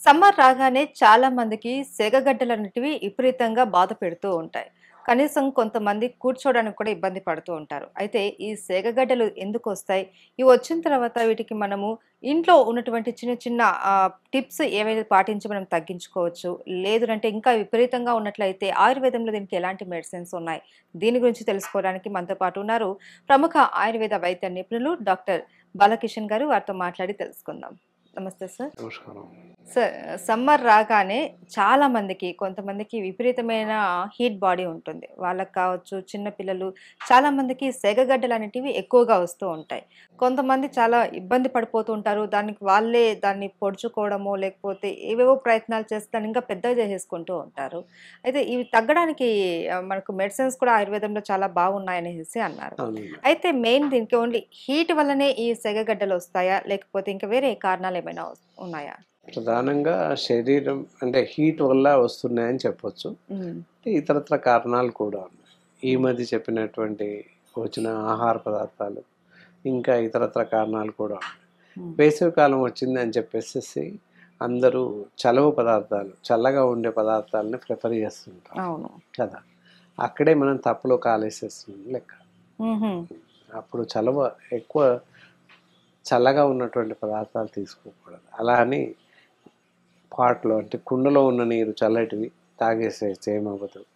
Summer రాగానే చాలా మందికి సెగగడ్డలనేటివి విపరీతంగా బాధ పెడుతూ ఉంటాయి. కనీసం కొంతమంది కూర్చోవడానికి కూడా ఇబ్బంది పడుతూ ఉంటారు. అయితే ఈ సెగగడ్డలు ఎందుకొస్తాయి? ఇవి వచ్చిన తర్వాత వీటికి మనము ఇంట్లో ఉన్నటువంటి చిన్న చిన్న టిప్స్ ఏవైతే పాటించి మనం తగ్గించుకోవచ్చు? లేదునంటే ఇంకా విపరీతంగా ఉన్నట్లయితే ఆయుర్వేదంలో దీనికి ఎలాంటి మెడిసిన్స్ ఉన్నాయి? దీని గురించి తెలుసుకోవడానికి మనతో పాటు ఉన్నారు ప్రముఖ ఆయుర్వేద వైద్య నిపుణులు డాక్టర్ బాలకిషన్ గారు. వారితో మాట్లాడి తెలుసుకుందాం. నమస్తే సార్. నమస్కారం. సార్, సమ్మర్ రాగానే చాలా మందికి, కొంతమందికి విపరీతమైన హీట్ బాడీ ఉంటుంది. వాళ్ళకి కావచ్చు, చిన్న పిల్లలు చాలా మందికి సెగగడ్డలనేటివి ఎక్కువగా వస్తూ ఉంటాయి. కొంతమంది చాలా ఇబ్బంది పడిపోతూ ఉంటారు. దానికి వాళ్ళే దాన్ని పొడుచుకోవడమో, లేకపోతే ఏవేవో ప్రయత్నాలు చేసి దాన్ని ఇంకా పెద్దగా చేసేసుకుంటూ ఉంటారు. అయితే ఇవి తగ్గడానికి మనకు మెడిసిన్స్ కూడా ఆయుర్వేదంలో చాలా బాగున్నాయనేసి అన్నారు. అవునండి. అయితే మెయిన్ దీనికి ఓన్లీ హీట్ వల్లనే ఈ సెగగడ్డలొస్తాయా? లేకపోతే ఇంకా వేరే కారణాలేమైనా ఉన్నాయా? ప్రధానంగా శరీరం అంటే హీట్ వల్ల వస్తున్నాయని చెప్పొచ్చు. హ్మ్. ఇతరత్ర కారణాలు కూడా ఉన్నాయి. ఈ హ్మ్. మధ్య చెప్పినటువంటి వచ్చిన ఆహార పదార్థాలు, ఇంకా ఇతరత్ర కారణాలు కూడా ఉన్నాయి. హ్మ్. వేసవికాలం వచ్చిందని చెప్పేసేసి అందరూ చలవ పదార్థాలు, చల్లగా ఉండే పదార్థాలని ప్రిఫర్ చేస్తుంటారు అవును. కదా! అక్కడే మనం తప్పులో కాలేసేస్తున్నాం లెక్క. హుహు. అప్పుడు ఎక్కువ చల్లగా ఉన్నటువంటి పదార్థాలు తీసుకోకూడదు. అలా అని పాట్‌లో అంటే కుండలో ఉన్న నీరు చల్లటివి తాగేసేయచ్చు ఏమవ్వదు.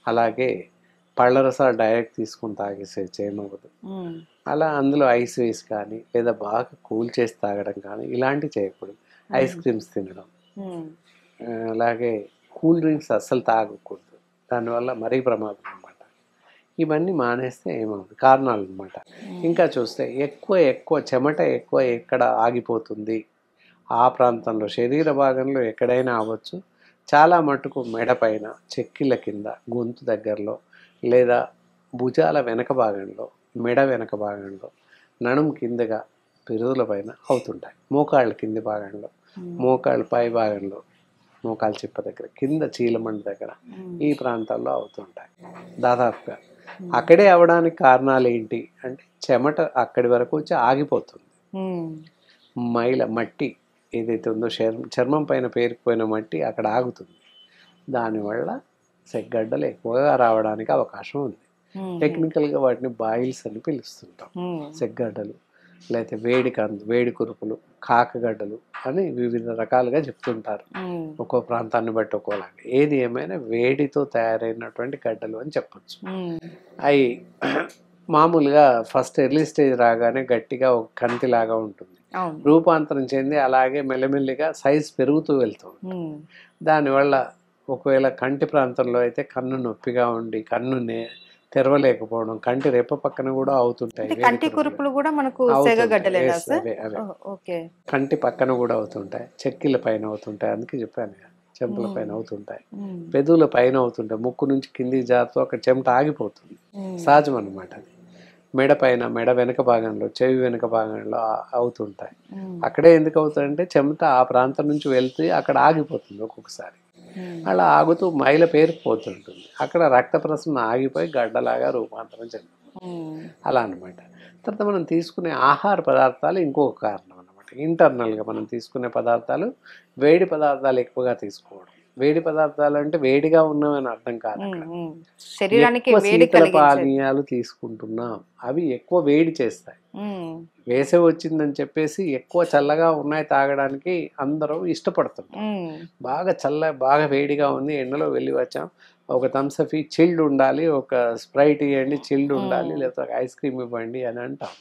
అలాగే పళ్ళ రసాలు డైరెక్ట్ తీసుకొని తాగేసేయచ్చు ఏమవ్వదు. హ్మ్. అలా అందులో ఐస్ వేసి కానీ, లేదా బాగా కూల్ చేసి తాగడం కానీ ఇలాంటివి చేయకూడదు. ఐస్ హుహు. క్రీమ్స్ తినడం. హ్మ్. అలాగే కూల్ డ్రింక్స్ అస్సలు తాగకూడదు. దానివల్ల మరీ ప్రమాదం అనమాట. ఇవన్నీ మానేస్తే ఏమవ్వదు. కారణాలనమాట. హ్మ్. ఇంకా చూస్తే ఎక్కువ చెమట ఎక్కువ ఎక్కడ ఆగిపోతుంది ఆ ప్రాంతంలో శరీర భాగంలో ఎక్కడైనా అవ్వచ్చు. చాలా మటుకు మెడ పైన, చెక్కిళ్ళ కింద, గొంతు దగ్గరలో లేదా భుజాల వెనక భాగంలో, మెడ వెనక భాగంలో, నడుము కిందగా, పిరుదుల పైన అవుతుంటాయి. మోకాళ్ళ కింది భాగంలో, హ్మ్. మోకాళ్ళ పై భాగంలో, మోకాళ్ళ చిప్ప దగ్గర, కింద చీలమండ దగ్గర హ్మ్. ఈ ప్రాంతాల్లో అవుతుంటాయి దాదాపుగా. హ్మ్. అక్కడే అవ్వడానికి కారణాలు ఏంటి అంటే చెమట అక్కడి వరకు వచ్చి ఆగిపోతుంది. హ్మ్. మట్టి ఏదైతే ఉందో చర్మం పైన పేరుకుపోయిన మట్టి అక్కడ ఆగుతుంది. దానివల్ల సెగ్గడ్డలు ఎక్కువగా రావడానికి అవకాశం ఉంది. హుహు. టెక్నికల్‌గా వాటిని బాయిల్స్ అని పిలుస్తుంటాం. హ్మ్. సెగ్గడ్డలు, లేతే వేడి కురుపులు, కాకగడ్డలు అని వివిధ రకాలుగా చెప్తుంటారు. హ్మ్. ఒక్కో ప్రాంతాన్ని బట్టి ఒక్కోలాగా. ఏది ఏమైనా వేడితో తయారైనటువంటి గడ్డలు అని చెప్పొచ్చు. హ్మ్. అయి మామూలుగా ఫస్ట్ ఎర్లీ స్టేజ్ రాగానే గట్టిగా ఒక కంతిలాగా ఉంటుంది. అవును. రూపాంతరం చెంది అలాగే మెల్లిమెల్లిగా సైజ్ పెరుగుతూ వెళ్తూ ఉంటుంది. హ్మ్. దానివల్ల ఒకవేళ కంటి ప్రాంతంలో అయితే కన్ను నొప్పిగా ఉండి తెరవలేకపోవడం, కంటి రెప్ప పక్కన కూడా అవుతుంటాయి అంటే వేడి కంటి కురుపులు. కురుపులు గూడా మనకు అవుతుంటాయి. సెగగడ్డలేనా యెస్. సార్? అవే. ఓహ్! ఓకే. కంటి పక్కన కూడా అవుతుంటాయి. చెక్కిళ్ళ పైన అవుతుంటాయి. అందుకే చెప్పాను కదా! చెంపల హ్మ్. పైన అవుతుంటాయి. హ్మ్. పెదవుల పైన అవుతుంటాయి. ముక్కు నుంచి కిందికి జారుతూ అక్కడ చెమట ఆగిపోతుంది. హ్మ్. సహజం అన్నమాట అది. మెడ పైన, మెడ వెనక భాగంలో, చెవి వెనక భాగంలో అవుతుంటాయి. హ్మ్. అక్కడే ఎందుకు అవుతాయంటే చెమట ఆ ప్రాంతం నుంచి వెళ్తే అక్కడ ఆగిపోతుంది ఒక్కొక్కసారి. హ్మ్. అలా ఆగుతూ మైల పేరుకుపోతుంటుంది. అక్కడ రక్త ప్రసరణ ఆగిపోయి గడ్డలాగా రూపాంతరం చెందుతుంది. హ్మ్. అలా అన్నమాట. తర్వాత మనం తీసుకునే ఆహార పదార్థాలు ఇంకొక కారణం అన్నమాట. ఇంటర్నల్‌గా మనం తీసుకునే పదార్థాలు, వేడి పదార్థాలు ఎక్కువగా తీసుకోవడం. వేడి పదార్థాలు అంటే వేడిగా ఉన్నవని అర్థం హ్మ్. కాదక్కడ. హ్మ్. శరీరానికి ఎక్కువ వేడి శీతల కలిగించేది. పానీయాలు తీసుకుంటున్నాం. అవి ఎక్కువ వేడి చేస్తాయి. హ్మ్. వేసవి వచ్చిందని చెప్పేసి ఎక్కువ చల్లగా ఉన్నాయి తాగడానికి అందరూ ఇష్టపడుతుంటారు. హ్మ్. బాగా వేడిగా ఉంది, ఎండలో వెళ్ళి వచ్చాం. ఒక థమ్స్ అప్ చిల్డ్ ఉండాలి, ఒక స్ప్రైట్ ఇయ్యండి చిల్డ్ ఉండాలి, హ్మ్. లేకపోతే ఒక ఐస్ క్రీమ్ ఇవ్వండి అని అంటాం.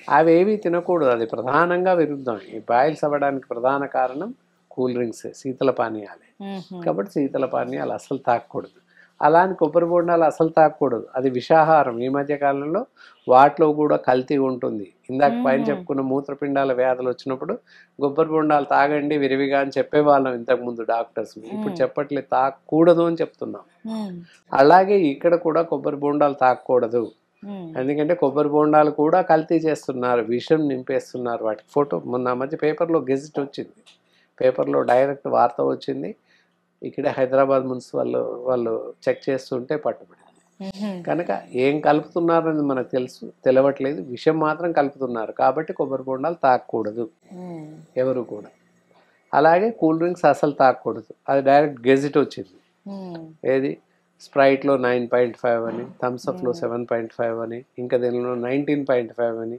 అవేవి తినకూడదు. అది ప్రధానంగా విరుద్ధం. ఈ బాయిల్స్ అవ్వడానికి ప్రధాన కారణం కూల్ డ్రింక్సే, శీతల పానీయాలే. హుహు. కాబట్టి శీతల పానీయాలు అస్సలు తాగకూడదు. అలా అని కొబ్బరి బొండాలు అస్సలు తాగకూడదు. అది విషాహారం. ఈ మధ్య కాలంలో వాటిలో కూడా కల్తీ ఉంటుంది. ఇందాక పైన హుహు. చెప్పుకున్న మూత్రపిండాల వ్యాధులు వచ్చినప్పుడు కొబ్బరి బొండాలు తాగండి విరివిగా అని చెప్పేవాళ్ళం ఇంతకుముందు డాక్టర్స్. ఇప్పుడు హ్మ్. చెప్పట్లేదు, తాగకూడదు అని చెప్తున్నాం. హ్మ్. అలాగే ఇక్కడ కూడా కొబ్బరి బొండాలు తాగకూడదు. హ్మ్. ఎందుకంటే కొబ్బరి బొండాలు కూడా కల్తీ చేస్తున్నారు. విషం నింపేస్తున్నారు వాటికి. మొన్న మధ్య పేపర్‌లో గెజిట్ వచ్చింది. పేపర్‌లో డైరెక్ట్ వార్త వచ్చింది. ఇక్కడే హైదరాబాద్ మున్సిపల్ వాళ్ళు చెక్ చేస్తుంటే పట్టుబడింది. హుహు. కనుక ఏం కలుపుతున్నారని మనకు తెలవట్లేదు. విషం మాత్రం కలుపుతున్నారు. కాబట్టి కొబ్బరి బొండాలు తాగకూడదు హ్మ్. ఎవరు కూడా. అలాగే కూల్ డ్రింక్స్ అసలు తాగకూడదు. అది డైరెక్ట్ గెజిట్ వచ్చింది. ఏది స్ప్రైట్లో 9.5 అని, థమ్స్అప్లో 7.5 అని, ఇంకా దీనిలో 19.5 అని,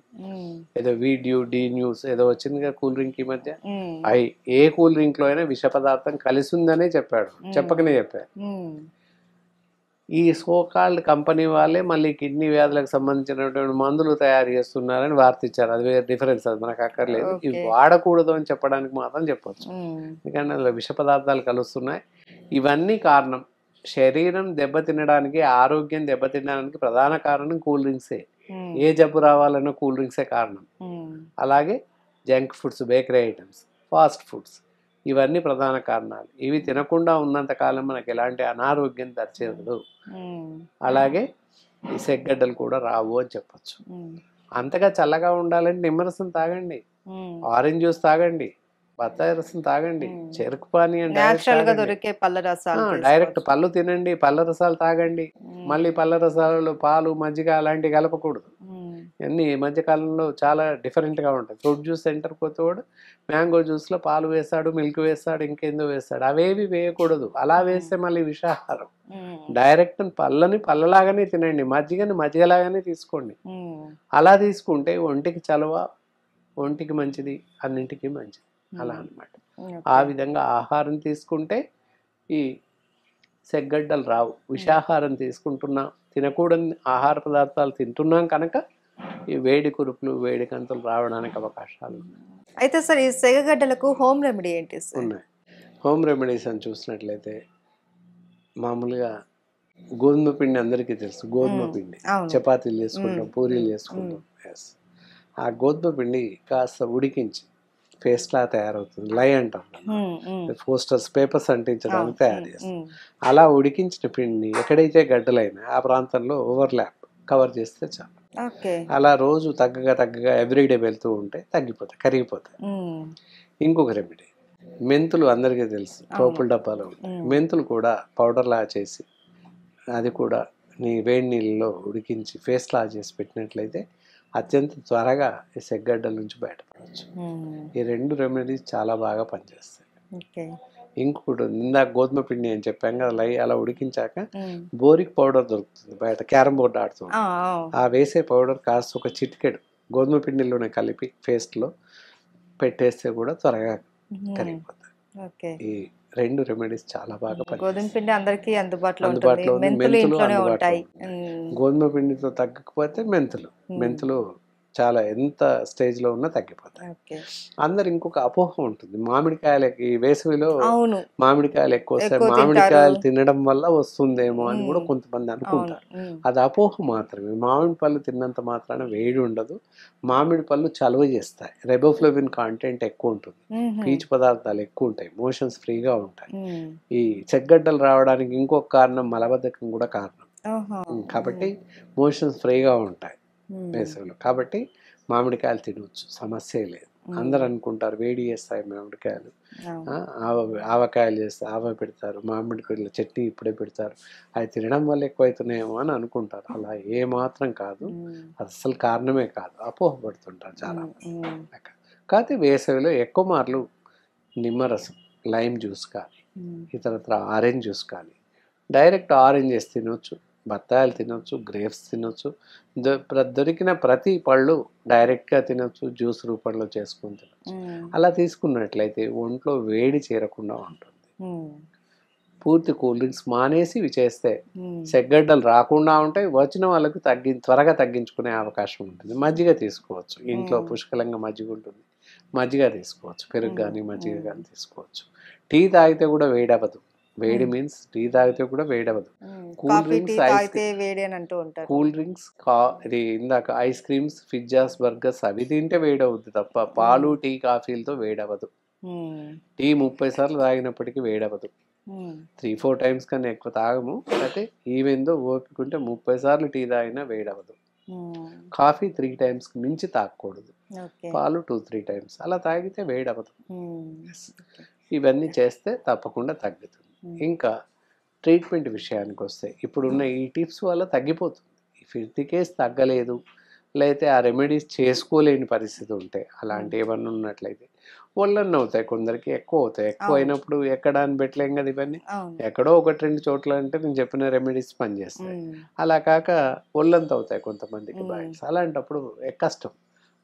ఏదో వీడ్యూ డి న్యూస్ ఏదో వచ్చింది కదా కూల్ డ్రింక్ ఈ మధ్య. అవి ఏ కూల్ డ్రింక్లో అయినా విష పదార్థం కలిసి ఉందనే చెప్పాడు, చెప్పకనే చెప్పాడు. ఈ సోకాల్డ్ కంపెనీ వాళ్ళే మళ్ళీ కిడ్నీ వ్యాధులకు సంబంధించినటువంటి మందులు తయారు చేస్తున్నారని వార్త ఇచ్చారు. అది వేరే డిఫరెన్స్, అది మనకు అక్కర్లేదు. ఇవి వాడకూడదు అని చెప్పడానికి మాత్రం చెప్పొచ్చు, ఎందుకంటే అందులో విష పదార్థాలు కలుస్తున్నాయి. ఇవన్నీ కారణం శరీరం దెబ్బతినడానికి, ఆరోగ్యం దెబ్బతినడానికి ప్రధాన కారణం కూల్ డ్రింక్సే. ఏ జబ్బు రావాలన్నా కూల్ డ్రింక్సే కారణం. అలాగే junk foods, bakery items, fast foods, ఇవన్నీ ప్రధాన కారణాలు. ఇవి తినకుండా ఉన్నంత కాలం మనకి ఎలాంటి అనారోగ్యం దరిచేరదు. అలాగే ఈ సెగ్గడ్డలు కూడా రావు అని చెప్పచ్చు. అంతగా చల్లగా ఉండాలంటే నిమ్మరసం తాగండి, ఆరెంజ్ జ్యూస్ తాగండి, బత్తాయి రసం తాగండి, చెరుకు పానీయం దొరికే పళ్ళ రసాలు డైరెక్ట్ పళ్ళు తినండి, పళ్ళ రసాలు తాగండి. మళ్ళీ పళ్ళ రసాలలో పాలు, మజ్జిగ అలాంటివి కలపకూడదు. అన్నీ ఈ మధ్యకాలంలో చాలా డిఫరెంట్గా ఉంటాయి. ఫ్రూట్ జ్యూస్ సెంటర్కి పోతే మ్యాంగో జ్యూస్లో పాలు వేస్తాడు, మిల్క్ వేస్తాడు, ఇంకేందో వేస్తాడు. అవేవి వేయకూడదు. అలా వేస్తే మళ్ళీ విషాహారం. డైరెక్ట్ పళ్ళని పళ్ళలాగానే తినండి, మజ్జిగని మజ్జిగలాగానే తీసుకోండి. అలా తీసుకుంటే ఒంటికి చలవ, ఒంటికి మంచిది, అన్నింటికి మంచిది. అలా అన్నమాట. ఆ విధంగా ఆహారం తీసుకుంటే ఈ సెగ్గడ్డలు రావు. విషాహారం తీసుకుంటున్నాం, తినకూడని ఆహార పదార్థాలు తింటున్నాం కనుక ఈ వేడి కురుపులు, వేడి కంతులు రావడానికి అవకాశాలు అయితే సార్ ఈ సెగగడ్డలకు హోమ్ రెమెడీ ఏంటి ఉన్నాయి. హోమ్ రెమెడీస్ అని చూసినట్లయితే మామూలుగా గోధుమ పిండి అందరికీ తెలుసు. గోధుమ పిండి చపాతీలు చేసుకుంటాం, పూరీలు చేసుకుంటాం. ఎస్, ఆ గోధుమ పిండి కాస్త ఉడికించి పేస్ట్లా తయారవుతుంది. లై అంటాం, పోస్టర్స్, పేపర్స్ అంటించడానికి తయారు చేస్తాం. అలా ఉడికించిన పిండిని ఎక్కడైతే గడ్డలైనా ఆ ప్రాంతంలో ఓవర్లాప్ కవర్ చేస్తే చాలు. అలా రోజు తగ్గగా ఎవ్రీడే వెళ్తూ ఉంటే తగ్గిపోతాయి, కరిగిపోతాయి. ఇంకొక రెమెడీ, మెంతులు అందరికీ తెలుసు, పోపుల డబ్బాలో ఉంటాయి. మెంతులు కూడా పౌడర్లా చేసి అది కూడా నీ వేడి నీళ్ళలో ఉడికించి పేస్ట్లా చేసి పెట్టినట్లయితే అత్యంత త్వరగా ఈ సెగ్గడ్డల నుంచి బయటపడవచ్చు. ఈ రెండు రెమెడీస్ చాలా బాగా పనిచేస్తాయి. ఇంకొకటి ఇందాక గోధుమ పిండి అని చెప్పాం కదా, అలా ఉడికించాక బోరిక్ పౌడర్ దొరుకుతుంది బయట, క్యారమ్ బోర్డు ఆడుతుంది. ఆ వేసే పౌడర్ కాస్త ఒక చిటికెడు గోధుమ పిండిలోనే కలిపి పేస్ట్లో పెట్టేస్తే కూడా త్వరగా కరిగిపోతాయి. ఈ రెండు రెమెడీస్ చాలా బాగా గోధుమ పిండి అందరికీ అందుబాటులో ఉంది. మెంతులు అందుబాటులో. గోధుమ పిండితో తగ్గకపోతే మెంతులు చాలా ఎంత స్టేజ్లో ఉన్నా తగ్గిపోతాయి. అందరు ఇంకొక అపోహ ఉంటుంది, మామిడికాయలకి వేసవిలో మామిడికాయలు ఎక్కువ వస్తాయి, మామిడికాయలు తినడం వల్ల వస్తుందేమో అని కూడా కొంతమంది అనుకుంటారు. అది అపోహ మాత్రమే. మామిడి పళ్ళు తిన్నంత మాత్రాన వేడి ఉండదు. మామిడి పళ్ళు చలువ చేస్తాయి, రెబోఫ్లోవిన్ కాంటెంట్ ఎక్కువ ఉంటుంది, పీచు పదార్థాలు ఎక్కువ ఉంటాయి, మోషన్స్ ఫ్రీగా ఉంటాయి. ఈ చెగ్గడ్డలు రావడానికి ఇంకొక కారణం మలబద్ధకం కూడా కారణం. కాబట్టి మోషన్స్ ఫ్రీగా ఉంటాయి వేసవిలో. కాబట్టి మామిడికాయలు తినవచ్చు, సమస్య లేదు. అందరు అనుకుంటారు వేడి చేస్తాయి మామిడికాయలు, ఆవకాయలు చేస్తే ఆవ పెడతారు, మామిడికాయల చట్నీ ఇప్పుడే పెడతారు, అవి తినడం వల్ల ఎక్కువైతున్నాయేమో అని అనుకుంటారు. అలా ఏమాత్రం కాదు, అసలు కారణమే కాదు, అపోహపడుతుంటారు చాలా. కాకపోతే వేసవిలో ఎక్కువ మార్లు నిమ్మరసం, లైమ్ జ్యూస్ కానీ, ఇతరత్ర ఆరెంజ్ జ్యూస్ కానీ, డైరెక్ట్ ఆరెంజెస్ తినవచ్చు, బత్తాయిలు తినొచ్చు, గ్రేప్స్ తినొచ్చు, దొరికిన ప్రతి పళ్ళు డైరెక్ట్గా తినొచ్చు, జ్యూస్ రూపంలో చేసుకుని తినొచ్చు. అలా తీసుకున్నట్లయితే ఒంట్లో వేడి చేరకుండా ఉంటుంది. పూర్తి కూల్ డ్రింక్స్ మానేసి ఇవి చేస్తే సెగ్గడ్డలు రాకుండా ఉంటాయి. వచ్చిన వాళ్ళకు త్వరగా తగ్గించుకునే అవకాశం ఉంటుంది. మజ్జిగ తీసుకోవచ్చు, ఇంట్లో పుష్కలంగా మజ్జిగ ఉంటుంది, మజ్జిగ తీసుకోవచ్చు, పెరుగు కానీ మజ్జిగ కానీ తీసుకోవచ్చు. టీ తాగితే కూడా వేడవదు. వేడి మీన్స్ టీ తాగితే కూడా వేడవదు. కూల్ డ్రింక్స్, కూల్ డ్రింక్స్, ఇది ఇందాక ఐస్ క్రీమ్స్, పిజ్జాస్, బర్గర్స్ అవి తింటే వేడవుద్ది తప్ప పాలు, టీ, కాఫీలతో వేడవదు. టీ 30 సార్లు తాగినప్పటికీ వేడవదు. 3-4 టైమ్స్ కన్నా ఎక్కువ తాగము. అయితే ఈవెందో ఓపికంటే 30 సార్లు టీ తాగినా వేడవదు. కాఫీ 3 టైమ్స్ మించి తాగకూడదు. పాలు 2-3 టైమ్స్ అలా తాగితే వేడవదు. ఇవన్నీ చేస్తే తప్పకుండా తగ్గుతుంది. ఇంకా ట్రీట్మెంట్ విషయానికి వస్తే ఇప్పుడున్న ఈ టిప్స్ వల్ల తగ్గిపోతుంది. 50 కేస్ తగ్గలేదు, లేకపోతే ఆ రెమెడీస్ చేసుకోలేని పరిస్థితి ఉంటే అలాంటి ఏమన్నా ఉన్నట్లయితే ఒళ్ళన్నీ అవుతాయి, కొందరికి ఎక్కువ అవుతాయి. ఎక్కువ అవును. అయినప్పుడు ఎక్కడ అని పెట్టలేం కదా ఇవన్నీ. అవును. ఎక్కడో 1, 2 చోట్ల అంటే నేను చెప్పిన రెమెడీస్ పనిచేస్తాయి. హ్మ్. అలా కాక ఒళ్ళంతా అవుతాయి కొంతమందికి హ్మ్. బాయిల్స్. అలాంటప్పుడు కష్టం.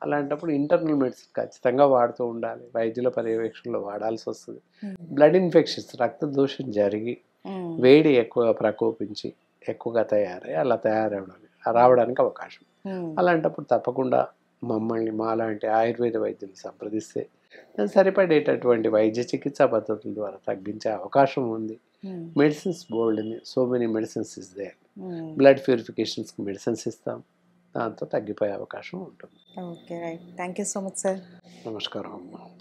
అలాంటప్పుడు ఇంటర్నల్ మెడిసిన్ ఖచ్చితంగా వాడుతూ ఉండాలి. వైద్యుల పర్యవేక్షణలో వాడాల్సి వస్తుంది. హ్మ్. బ్లడ్ ఇన్ఫెక్షన్స్, రక్త దోషం జరిగి హ్మ్. వేడి ఎక్కువగా ప్రకోపించి ఎక్కువగా రావడానికి అవకాశం. హ్మ్. అలాంటప్పుడు తప్పకుండా మమ్మల్ని మాలాంటి ఆయుర్వేద వైద్యులు సంప్రదిస్తే సరిపడేటటువంటి వైద్య చికిత్సా పద్ధతుల ద్వారా తగ్గించే అవకాశం ఉంది. హ్మ్. మెడిసిన్స్ బోల్డ్ ఉంది. So many medicines is there. Hmm. Blood ప్యూరిఫికేషన్స్‌కి మెడిసిన్స్ ఇస్తాం. దాంతో తగ్గిపోయే అవకాశం ఉంటుంది. Okay. Right. Thank you so much sir. నమస్కారం అమ్మ.